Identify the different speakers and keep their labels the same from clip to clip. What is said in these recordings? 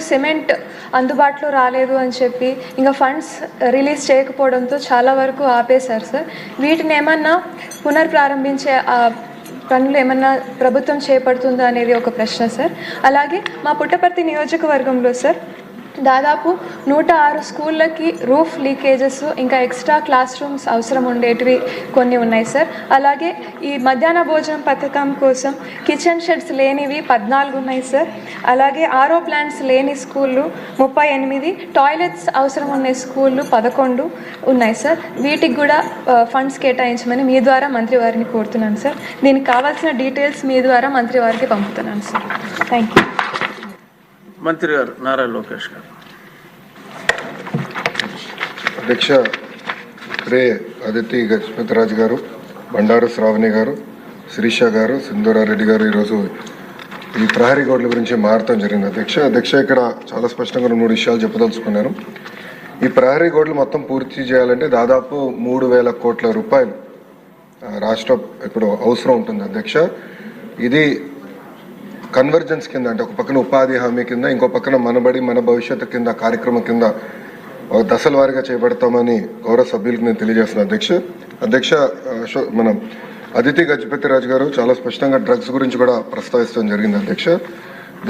Speaker 1: Cement అందుబాటులో రాలేదు అని చెప్పి ఇంకా ఫండ్స్ రిలీజ్ చేయకపోవడంతో చాలా వరకు ఆపేశారు సార్. వీటిని ఏమన్నా పునర్ప్రారంభించే పనులు ఏమన్నా ప్రభుత్వం చేపడుతుందా అనేది ఒక ప్రశ్న సార్. అలాగే మా పుట్టపర్తి నియోజకవర్గంలో సార్ దాదాపు 106 స్కూళ్ళకి రూఫ్ లీకేజెస్ ఇంకా ఎక్స్ట్రా క్లాస్ రూమ్స్ అవసరం ఉండేటివి కొన్ని ఉన్నాయి సార్. అలాగే ఈ మధ్యాహ్న భోజనం పథకం కోసం కిచెన్ షెడ్స్ లేనివి 14 ఉన్నాయి సార్. అలాగే ఆర్ఓ ప్లాంట్స్ లేని స్కూళ్ళు 38, టాయిలెట్స్ అవసరం ఉన్న స్కూళ్ళు 11 ఉన్నాయి సార్. వీటికి కూడా ఫండ్స్ కేటాయించమని మీ ద్వారా మంత్రి వారిని కోరుతున్నాను సార్. దీనికి కావాల్సిన డీటెయిల్స్ మీ ద్వారా మంత్రి వారికి పంపుతున్నాను సార్. Thank you.
Speaker 2: మంత్రి గారు నారా లోకేష్ గారు.
Speaker 3: అధ్యక్ష, ఇప్పుడే అదితి గజపతిరాజు గారు, బండారు శ్రావణి గారు, శిరీష గారు, సింధూరారెడ్డి గారు ఈరోజు ఈ ప్రహరీ గోడల గురించి మారటం జరిగింది. అధ్యక్ష ఇక్కడ చాలా స్పష్టంగా 3 విషయాలు చెప్పదలుచుకున్నాను. ఈ ప్రహరీ గోడలు మొత్తం పూర్తి చేయాలంటే దాదాపు 3,000 కోట్ల రూపాయలు రాష్ట్ర ఇప్పుడు అవసరం ఉంటుంది. అధ్యక్ష, ఇది కన్వర్జెన్స్ కింద, అంటే ఒక పక్కన ఉపాధి హామీ కింద, ఇంకో పక్కన మనబడి మన భవిష్యత్తు కింద కార్యక్రమం కింద దశల వారీగా చేపడతామని గౌరవ సభ్యులకు నేను తెలియజేస్తున్నాను. అధ్యక్ష మన అదితి గజపతిరాజు గారు చాలా స్పష్టంగా డ్రగ్స్ గురించి కూడా ప్రస్తావించడం జరిగింది. అధ్యక్ష,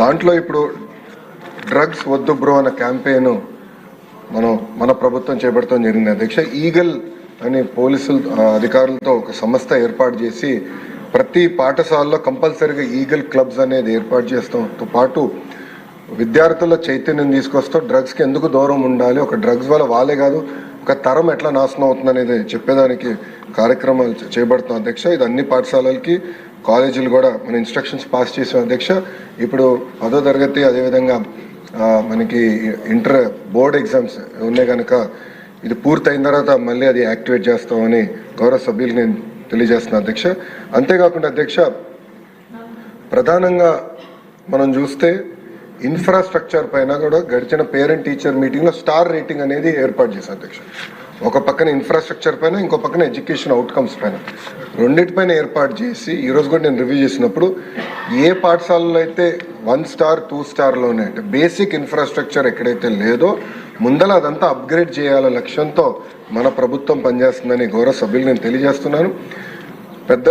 Speaker 3: దాంట్లో ఇప్పుడు డ్రగ్స్ వద్దు బ్రో అన్న క్యాంపెయిన్ మన ప్రభుత్వం చేపడతాం జరిగింది. అధ్యక్ష, ఈగల్ అని పోలీసులు అధికారులతో ఒక సంస్థ ఏర్పాటు చేసి ప్రతి పాఠశాలలో కంపల్సరీగా ఈగల్ క్లబ్స్ అనేది ఏర్పాటు చేస్తాంతో పాటు విద్యార్థుల చైతన్యం తీసుకొస్తూ డ్రగ్స్కి ఎందుకు దూరం ఉండాలి, ఒక డ్రగ్స్ వల్ల వాళ్ళే కాదు ఒక తరం ఎట్లా నాశనం అవుతుంది అనేది చెప్పేదానికి కార్యక్రమాలు చేపడుతున్నాం. అధ్యక్ష, ఇది అన్ని పాఠశాలలకి కాలేజీలు కూడా మన ఇన్స్ట్రక్షన్స్ పాస్ చేసాం. అధ్యక్ష, ఇప్పుడు 10వ తరగతి అదేవిధంగా మనకి ఇంటర్ బోర్డ్ ఎగ్జామ్స్ ఉన్నాయి కనుక ఇది పూర్తయిన తర్వాత మళ్ళీ అది యాక్టివేట్ చేస్తామని గౌరవ సభ్యులు నేను తెలియజేస్తున్నా. అధ్యక్ష, అంతేకాకుండా అధ్యక్ష ప్రధానంగా మనం చూస్తే ఇన్ఫ్రాస్ట్రక్చర్ పైన కూడా గడిచిన పేరెంట్ టీచర్ మీటింగ్లో స్టార్ రేటింగ్ అనేది ఏర్పాటు చేశారు. అధ్యక్ష, ఒక పక్కన ఇన్ఫ్రాస్ట్రక్చర్ పైన, ఇంకో పక్కన ఎడ్యుకేషన్ అవుట్కమ్స్ పైన రెండింటిపైన ఏర్పాటు చేసి ఈరోజు కూడా నేను రివ్యూ చేసినప్పుడు ఏ పాఠశాలలో అయితే 1 స్టార్ 2 స్టార్లోనే అంటే బేసిక్ ఇన్ఫ్రాస్ట్రక్చర్ ఎక్కడైతే లేదో ముందల అదంతా అప్గ్రేడ్ చేయాల లక్ష్యంతో మన ప్రభుత్వం పనిచేస్తుందని గౌరవ సభ్యులు నేను తెలియజేస్తున్నాను. పెద్ద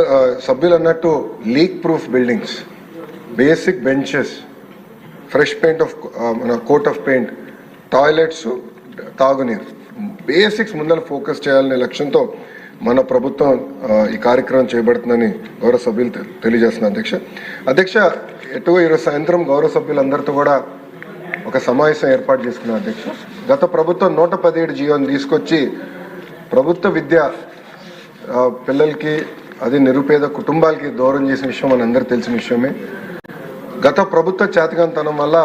Speaker 3: సభ్యులు అన్నట్టు leak proof buildings, basic benches, fresh paint of మన కోట్ ఆఫ్ పెయింట్, టాయిలెట్స్, తాగునీరు, బేసిక్స్ ముందర ఫోకస్ చేయాలనే లక్ష్యంతో మన ప్రభుత్వం ఈ కార్యక్రమం చేపడుతుందని గౌరవ సభ్యులు తెలియజేస్తున్నారు. అధ్యక్ష ఎటువో ఈరోజు సాయంత్రం గౌరవ సభ్యులందరితో కూడా ఒక సమావేశం ఏర్పాటు చేసుకున్నారు. అధ్యక్ష, గత ప్రభుత్వం 117 జీవోని తీసుకొచ్చి ప్రభుత్వ విద్య పిల్లలకి అది నిరుపేద కుటుంబాలకి దూరం చేసిన విషయం మనందరూ తెలిసిన విషయమే. గత ప్రభుత్వ చేతకంతనం వల్ల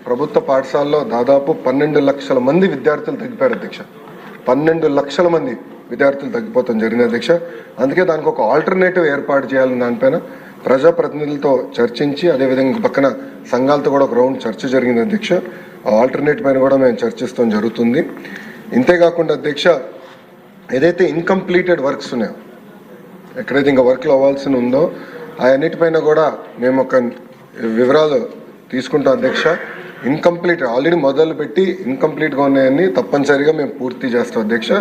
Speaker 3: ప్రభుత్వ పాఠశాలలో దాదాపు 12 లక్షల మంది విద్యార్థులు తగ్గిపోయారు. అధ్యక్ష, 12 లక్షల మంది విద్యార్థులు తగ్గిపోతాం జరిగింది. అధ్యక్ష, అందుకే దానికి ఒక ఆల్టర్నేటివ్ ఏర్పాటు చేయాలని దానిపైన ప్రజాప్రతినిధులతో చర్చించి అదేవిధంగా పక్కన సంఘాలతో కూడా ఒక రౌండ్ చర్చ జరిగింది. అధ్యక్ష, ఆ ఆల్టర్నేటివ్ పైన కూడా మేము చర్చిస్తాం జరుగుతుంది. ఇంతేకాకుండా అధ్యక్ష ఏదైతే ఇన్కంప్లీటెడ్ వర్క్స్ ఉన్నాయో, ఎక్కడైతే ఇంకా వర్క్లు అవ్వాల్సి ఉందో అన్నిటిపైన కూడా మేము ఒక వివరాలు తీసుకుంటాం. అధ్యక్ష, ఇన్కంప్లీట్ ఆల్రెడీ మొదలుపెట్టి ఇన్కంప్లీట్గా ఉన్నాయని తప్పనిసరిగా మేము పూర్తి చేస్తాం. అధ్యక్ష,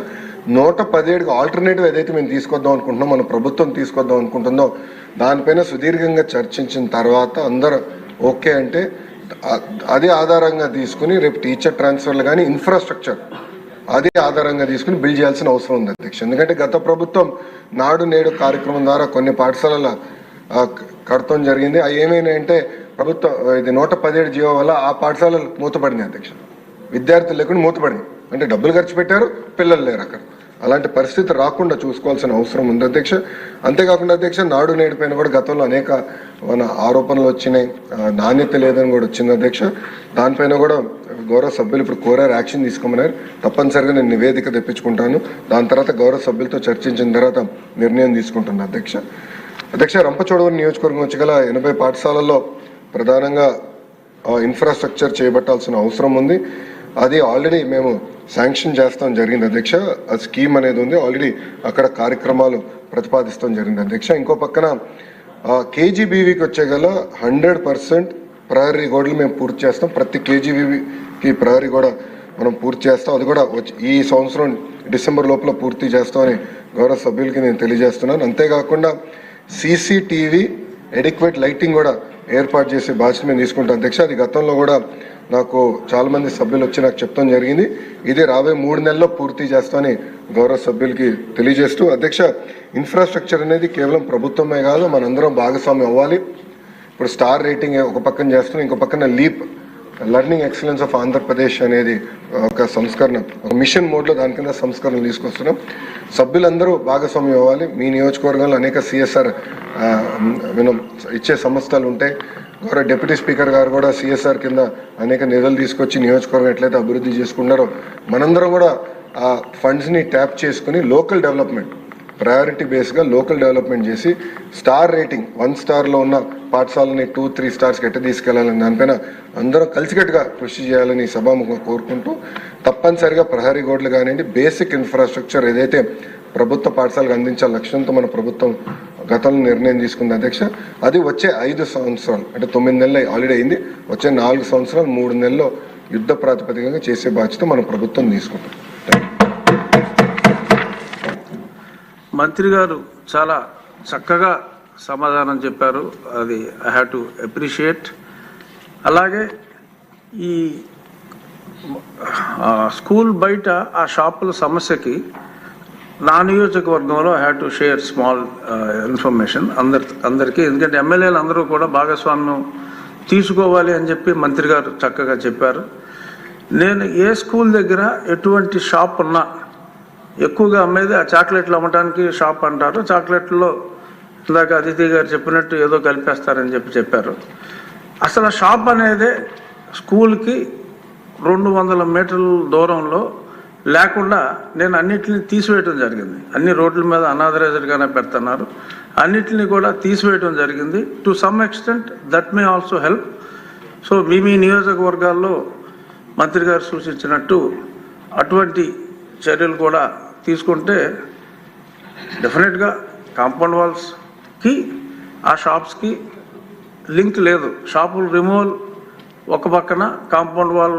Speaker 3: 117 ఆల్టర్నేటివ్ ఏదైతే మేము తీసుకొద్దాం అనుకుంటున్నాం, మన ప్రభుత్వం తీసుకొద్దాం అనుకుంటుందో దానిపైన సుదీర్ఘంగా చర్చించిన తర్వాత అందరూ ఓకే అంటే అదే ఆధారంగా తీసుకుని రేపు టీచర్ ట్రాన్స్ఫర్లు కానీ ఇన్ఫ్రాస్ట్రక్చర్ అదే ఆధారంగా తీసుకుని బిల్డ్ చేయాల్సిన అవసరం ఉంది. అధ్యక్ష, ఎందుకంటే గత ప్రభుత్వం నాడు నేడు కార్యక్రమం ద్వారా కొన్ని పాఠశాలల కడతం జరిగింది. అవి ఏమైనాయంటే ప్రభుత్వం ఇది 117 జీవో వల్ల ఆ పాఠశాలలు మూతపడినాయి. అధ్యక్ష, విద్యార్థులు లేకుండా మూతపడినాయి, అంటే డబ్బులు ఖర్చు పెట్టారు, పిల్లలు లేరు అక్కడ. అలాంటి పరిస్థితి రాకుండా చూసుకోవాల్సిన అవసరం ఉంది. అధ్యక్ష, అంతేకాకుండా అధ్యక్ష నాడు నేడు పైన కూడా గతంలో అనేక మన ఆరోపణలు వచ్చినాయి, నాణ్యత లేదని కూడా వచ్చింది. అధ్యక్ష, దానిపైన కూడా గౌరవ సభ్యులు ఇప్పుడు కోరారు, యాక్షన్ తీసుకోమన్నారు. తప్పనిసరిగా నేను నివేదిక తెప్పించుకుంటాను. దాని తర్వాత గౌరవ సభ్యులతో చర్చించిన తర్వాత నిర్ణయం తీసుకుంటున్నాను. అధ్యక్ష రంపచోడవరం నియోజకవర్గం వచ్చి గల 80 పాఠశాలల్లో ప్రధానంగా ఇన్ఫ్రాస్ట్రక్చర్ చేపట్టాల్సిన అవసరం ఉంది. అది ఆల్రెడీ మేము శాంక్షన్ చేస్తాం జరిగింది. అధ్యక్ష, ఆ స్కీమ్ అనేది ఉంది, ఆల్రెడీ అక్కడ కార్యక్రమాలు ప్రతిపాదిస్తాం జరిగింది. అధ్యక్ష, ఇంకో పక్కన కేజీబీవీకి వచ్చే గల 100% ప్రహరీ గోడలు మేము పూర్తి చేస్తాం. ప్రతి కేజీబీకి ప్రహరీ గోడ మనం పూర్తి చేస్తాం. అది కూడా ఈ సంవత్సరం డిసెంబర్ లోపల పూర్తి చేస్తామని గౌరవ సభ్యులకి నేను తెలియజేస్తున్నాను. అంతేకాకుండా సీసీటీవీ ఎడిక్వేట్ లైటింగ్ కూడా ఏర్పాటు చేసే బాధ్యత మేము తీసుకుంటాం అధ్యక్ష. అది గతంలో కూడా నాకు చాలామంది సభ్యులు వచ్చి నాకు చెప్తాం జరిగింది. ఇది రాబోయే 3 నెలల్లో పూర్తి చేస్తామని గౌరవ సభ్యులకి తెలియజేస్తూ అధ్యక్ష, ఇన్ఫ్రాస్ట్రక్చర్ అనేది కేవలం ప్రభుత్వమే కాదు, మనందరం భాగస్వామ్యం అవ్వాలి. ఇప్పుడు స్టార్ రేటింగ్ ఒక పక్కన చేస్తున్నాం, ఇంకో పక్కన leap learning excellence of Andhra Pradesh అనేది ఒక సంస్కరణ, ఒక మిషన్ మోడ్లో దాని కింద సంస్కరణలు తీసుకొస్తున్నాం. సభ్యులందరూ భాగస్వామ్యం అవ్వాలి. మీ నియోజకవర్గంలో అనేక సిఎస్ఆర్ ఇచ్చే సంస్థలు ఉంటాయి. గౌరవ డిప్యూటీ స్పీకర్ గారు కూడా సిఎస్ఆర్ కింద అనేక నిధులు తీసుకొచ్చి నియోజకవర్గం ఎట్లయితే అభివృద్ధి చేసుకున్నారో మనందరం కూడా ఆ ఫండ్స్ని ట్యాప్ చేసుకుని లోకల్ డెవలప్మెంట్ ప్రయారిటీ బేస్గా లోకల్ డెవలప్మెంట్ చేసి స్టార్ రేటింగ్ 1 స్టార్లో ఉన్న పాఠశాలని 2-3 స్టార్స్కి ఎట్ట తీసుకెళ్లాలని దానిపైన అందరం కలిసికట్టుగా కృషి చేయాలని సభాముఖంగా కోరుకుంటూ, తప్పనిసరిగా ప్రహరీ గోడలు కానివ్వండి, బేసిక్ ఇన్ఫ్రాస్ట్రక్చర్ ఏదైతే ప్రభుత్వ పాఠశాలకు అందించాల లక్ష్యంతో మన ప్రభుత్వం గతంలో నిర్ణయం తీసుకుంది అధ్యక్ష, అది వచ్చే 5 సంవత్సరాలు అంటే 9 నెలలు ఆల్రెడీ అయింది, వచ్చే 4 సంవత్సరాలు 3 నెలల్లో యుద్ధ ప్రాతిపదికగా చేసే బాధ్యత మన ప్రభుత్వం తీసుకుంటుంది.
Speaker 2: మంత్రి గారు చాలా చక్కగా సమాధానం చెప్పారు. అది ఐ హ్యావ్ టు అప్రిషియేట్. అలాగే ఈ స్కూల్ బయట ఆ షాపుల సమస్యకి నా నియోజకవర్గంలో I have to share small information అందరికీ. ఎందుకంటే ఎమ్మెల్యేలు అందరూ కూడా భాగస్వామ్యం తీసుకోవాలి అని చెప్పి మంత్రి గారు చక్కగా చెప్పారు. నేను ఏ స్కూల్ దగ్గర ఎటువంటి షాప్ ఉన్నా ఎక్కువగా అమ్మేది ఆ చాక్లెట్లు అమ్మటానికి షాప్ అంటారు. చాక్లెట్లో ఇందాక అదితి గారు చెప్పినట్టు ఏదో కలిపేస్తారని చెప్పారు. అసలు ఆ షాప్ అనేది స్కూల్కి 200 మీటర్ల దూరంలో లేకుండా నేను అన్నిటిని తీసివేయటం జరిగింది. అన్ని రోడ్ల మీద అనాథరైజ్డ్గానే పెడుతున్నారు. అన్నిటిని కూడా తీసివేయటం జరిగింది. To some extent that may also help. So మీ నియోజకవర్గాల్లో మంత్రి గారు సూచించినట్టు అటువంటి చర్యలు కూడా తీసుకుంటే డెఫినెట్గా కాంపౌండ్ వాల్స్కి ఆ షాప్స్కి లింక్ లేదు. షాపులు రిమూవల్ ఒక పక్కన, కాంపౌండ్ వాల్